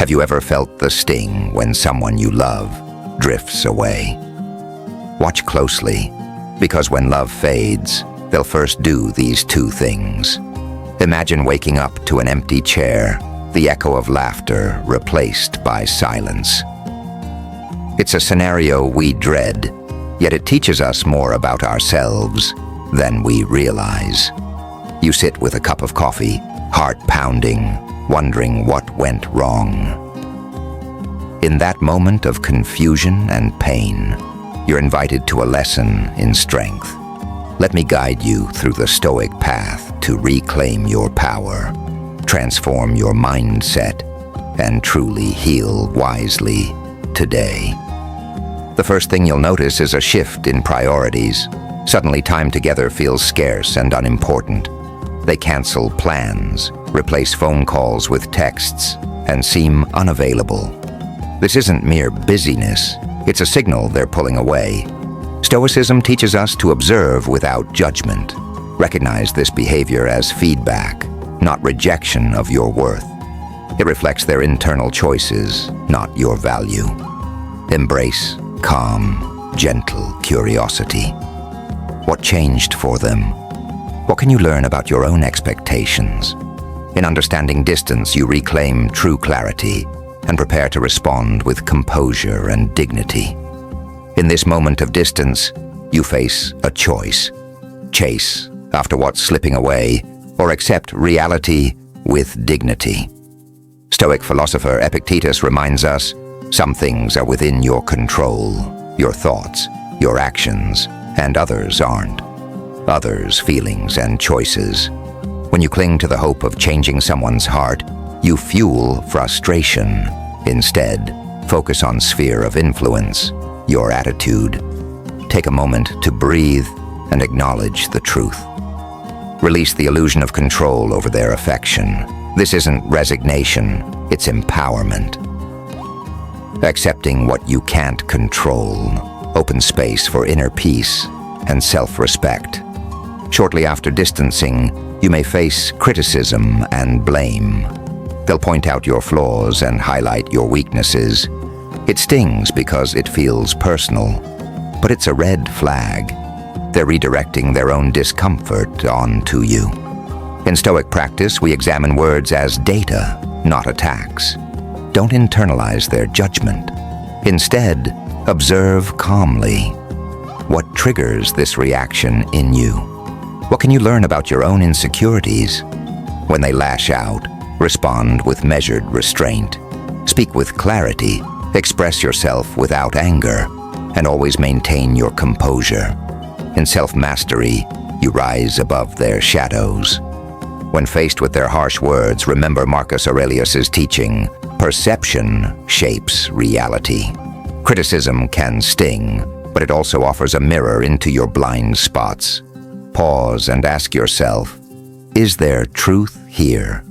Have you ever felt the sting when someone you love drifts away? Watch closely, because when love fades, they'll first do these two things. Imagine waking up to an empty chair, the echo of laughter replaced by silence. It's a scenario we dread, yet it teaches us more about ourselves than we realize. You sit with a cup of coffee, heart pounding, wondering what went wrong. In that moment of confusion and pain, you're invited to a lesson in strength. Let me guide you through the Stoic path to reclaim your power, transform your mindset, and truly heal wisely today. The first thing you'll notice is a shift in priorities. Suddenly, time together feels scarce and unimportant. They cancel plans, replace phone calls with texts, and seem unavailable. This isn't mere busyness, it's a signal they're pulling away. Stoicism teaches us to observe without judgment. Recognize this behavior as feedback, not rejection of your worth. It reflects their internal choices, not your value. Embrace calm, gentle curiosity. What changed for them? What can you learn about your own expectations? In understanding distance, you reclaim true clarity and prepare to respond with composure and dignity. In this moment of distance, you face a choice. Chase after what's slipping away, or accept reality with dignity. Stoic philosopher Epictetus reminds us, some things are within your control, your thoughts, your actions, and others aren't. Others' feelings and choices. When you cling to the hope of changing someone's heart, you fuel frustration. Instead, focus on sphere of influence, your attitude. Take a moment to breathe and acknowledge the truth. Release the illusion of control over their affection. This isn't resignation, it's empowerment. Accepting what you can't control opens space for inner peace and self-respect. Shortly after distancing, you may face criticism and blame. They'll point out your flaws and highlight your weaknesses. It stings because it feels personal, but it's a red flag. They're redirecting their own discomfort onto you. In Stoic practice, we examine words as data, not attacks. Don't internalize their judgment. Instead, observe calmly. What triggers this reaction in you? What can you learn about your own insecurities? When they lash out, respond with measured restraint. Speak with clarity, express yourself without anger, and always maintain your composure. In self-mastery, you rise above their shadows. When faced with their harsh words, remember Marcus Aurelius's teaching, perception shapes reality. Criticism can sting, but it also offers a mirror into your blind spots. Pause and ask yourself, is there truth here?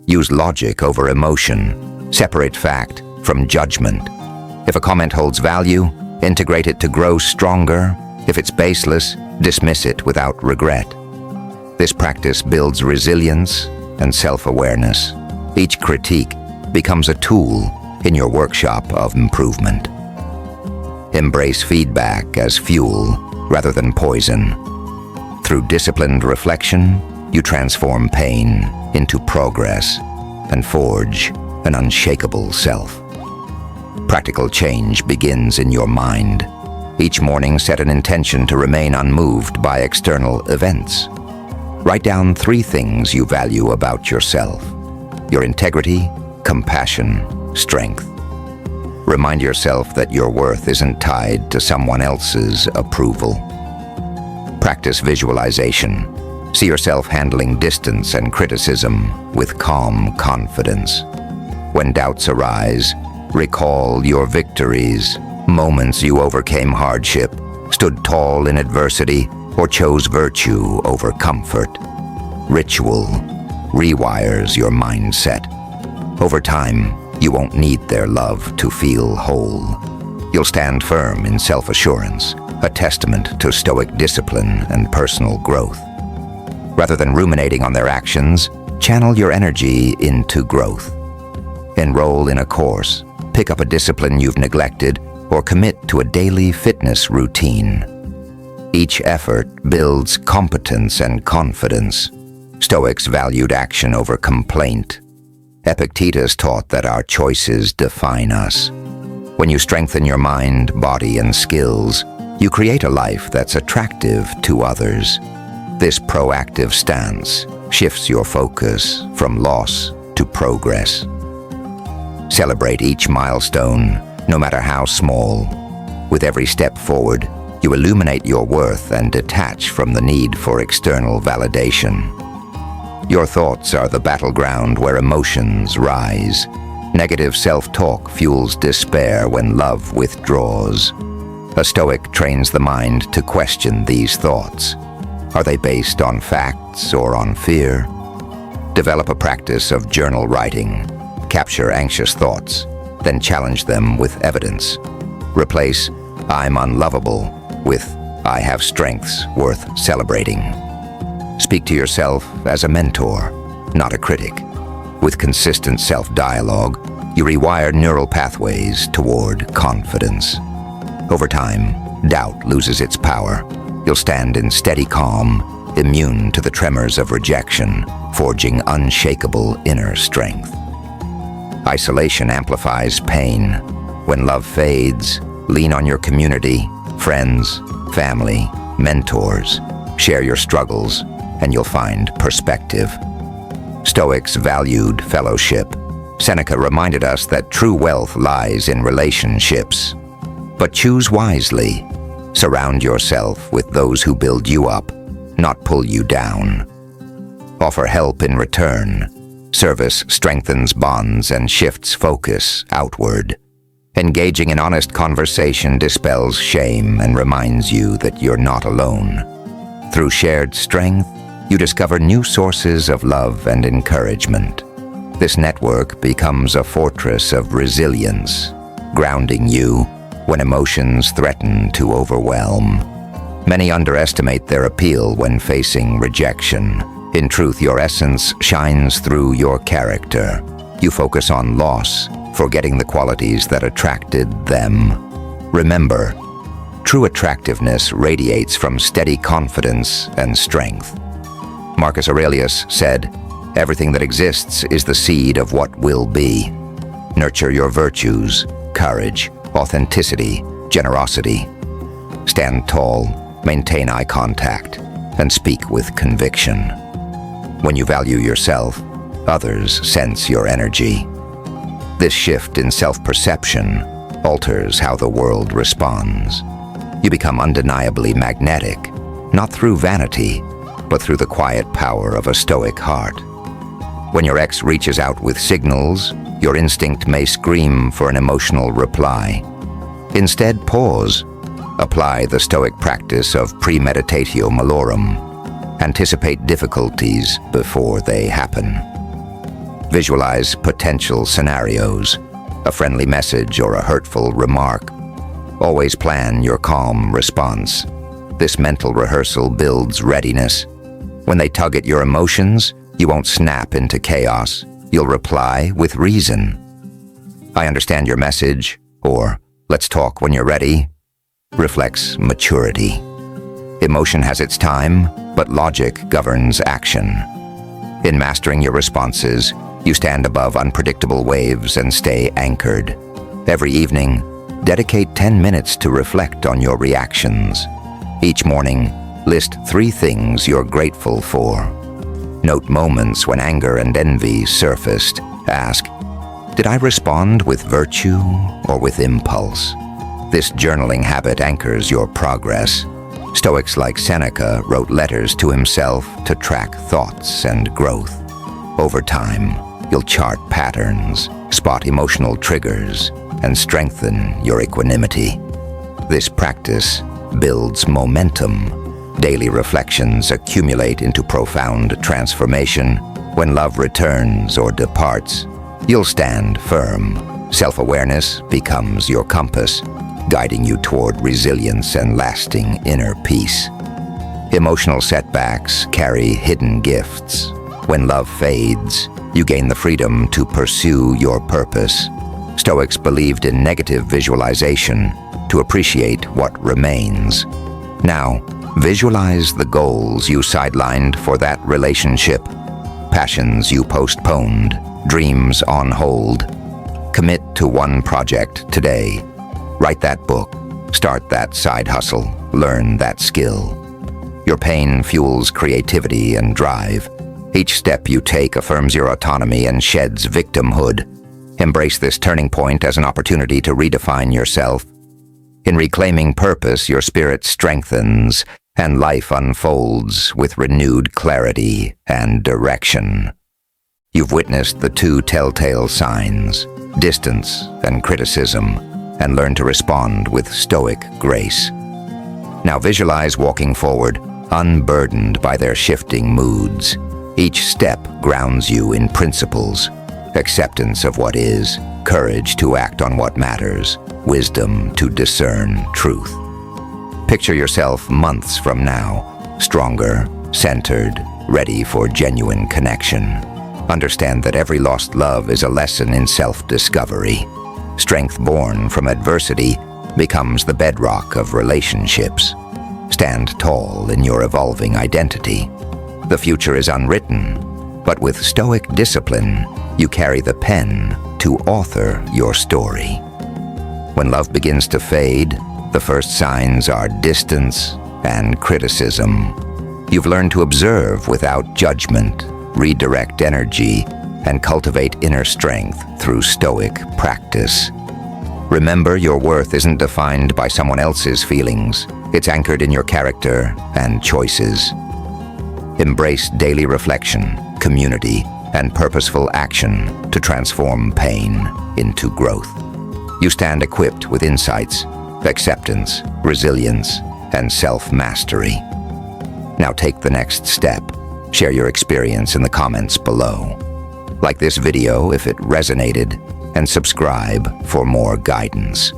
Use logic over emotion. Separate fact from judgment. If a comment holds value, integrate it to grow stronger. If it's baseless, dismiss it without regret. This practice builds resilience and self-awareness. Each critique becomes a tool in your workshop of improvement. Embrace feedback as fuel rather than poison. Through disciplined reflection, you transform pain into progress and forge an unshakable self. Practical change begins in your mind. Each morning, set an intention to remain unmoved by external events. Write down 3 things you value about yourself: your integrity, compassion, strength. Remind yourself that your worth isn't tied to someone else's approval. Practice visualization. See yourself handling distance and criticism with calm confidence. When doubts arise, recall your victories, moments you overcame hardship, stood tall in adversity, or chose virtue over comfort. Ritual rewires your mindset. Over time, you won't need their love to feel whole. You'll stand firm in self-assurance, a testament to Stoic discipline and personal growth. Rather than ruminating on their actions, channel your energy into growth. Enroll in a course, pick up a discipline you've neglected, or commit to a daily fitness routine. Each effort builds competence and confidence. Stoics valued action over complaint. Epictetus taught that our choices define us. When you strengthen your mind, body, and skills, you create a life that's attractive to others. This proactive stance shifts your focus from loss to progress. Celebrate each milestone, no matter how small. With every step forward, you illuminate your worth and detach from the need for external validation. Your thoughts are the battleground where emotions rise. Negative self-talk fuels despair when love withdraws. A Stoic trains the mind to question these thoughts. Are they based on facts or on fear? Develop a practice of journal writing. Capture anxious thoughts, then challenge them with evidence. Replace "I'm unlovable" with "I have strengths worth celebrating." Speak to yourself as a mentor, not a critic. With consistent self-dialogue, you rewire neural pathways toward confidence. Over time, doubt loses its power. You'll stand in steady calm, immune to the tremors of rejection, forging unshakable inner strength. Isolation amplifies pain. When love fades, lean on your community, friends, family, mentors. Share your struggles, and you'll find perspective. Stoics valued fellowship. Seneca reminded us that true wealth lies in relationships. But choose wisely. Surround yourself with those who build you up, not pull you down. Offer help in return. Service strengthens bonds and shifts focus outward. Engaging in honest conversation dispels shame and reminds you that you're not alone. Through shared strength, you discover new sources of love and encouragement. This network becomes a fortress of resilience, grounding you when emotions threaten to overwhelm. Many underestimate their appeal when facing rejection. In truth, your essence shines through your character. You focus on loss, forgetting the qualities that attracted them. Remember, true attractiveness radiates from steady confidence and strength. Marcus Aurelius said, "Everything that exists is the seed of what will be." Nurture your virtues, courage, authenticity, generosity. Stand tall, maintain eye contact, and speak with conviction. When you value yourself, others sense your energy. This shift in self-perception alters how the world responds. You become undeniably magnetic, not through vanity, but through the quiet power of a Stoic heart. When your ex reaches out with signals, your instinct may scream for an emotional reply. Instead, pause. Apply the Stoic practice of premeditatio malorum. Anticipate difficulties before they happen. Visualize potential scenarios, a friendly message or a hurtful remark. Always plan your calm response. This mental rehearsal builds readiness. When they tug at your emotions, you won't snap into chaos. You'll reply with reason. "I understand your message," or "Let's talk when you're ready," reflects maturity. Emotion has its time, but logic governs action. In mastering your responses, you stand above unpredictable waves and stay anchored. Every evening, dedicate 10 minutes to reflect on your reactions. Each morning, list 3 things you're grateful for. Note moments when anger and envy surfaced. Ask, did I respond with virtue or with impulse? This journaling habit anchors your progress. Stoics like Seneca wrote letters to himself to track thoughts and growth. Over time, you'll chart patterns, spot emotional triggers, and strengthen your equanimity. This practice builds momentum. Daily reflections accumulate into profound transformation. When love returns or departs, you'll stand firm. Self-awareness becomes your compass, guiding you toward resilience and lasting inner peace. Emotional setbacks carry hidden gifts. When love fades, you gain the freedom to pursue your purpose. Stoics believed in negative visualization to appreciate what remains. Now, visualize the goals you sidelined for that relationship, passions you postponed, dreams on hold. Commit to one project today. Write that book, start that side hustle, learn that skill. Your pain fuels creativity and drive. Each step you take affirms your autonomy and sheds victimhood. Embrace this turning point as an opportunity to redefine yourself. In reclaiming purpose, your spirit strengthens and life unfolds with renewed clarity and direction. You've witnessed the two telltale signs, distance and criticism, and learned to respond with stoic grace. Now visualize walking forward, unburdened by their shifting moods. Each step grounds you in principles, acceptance of what is, courage to act on what matters, wisdom to discern truth. Picture yourself months from now, stronger, centered, ready for genuine connection. Understand that every lost love is a lesson in self-discovery. Strength born from adversity becomes the bedrock of relationships. Stand tall in your evolving identity. The future is unwritten, but with stoic discipline, you carry the pen to author your story. When love begins to fade, the first signs are distance and criticism. You've learned to observe without judgment, redirect energy, and cultivate inner strength through stoic practice. Remember, your worth isn't defined by someone else's feelings. It's anchored in your character and choices. Embrace daily reflection, community, and purposeful action to transform pain into growth. You stand equipped with insights, acceptance, resilience, and self-mastery. Now take the next step. Share your experience in the comments below. Like this video if it resonated, and subscribe for more guidance.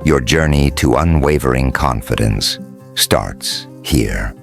Your journey to unwavering confidence starts here.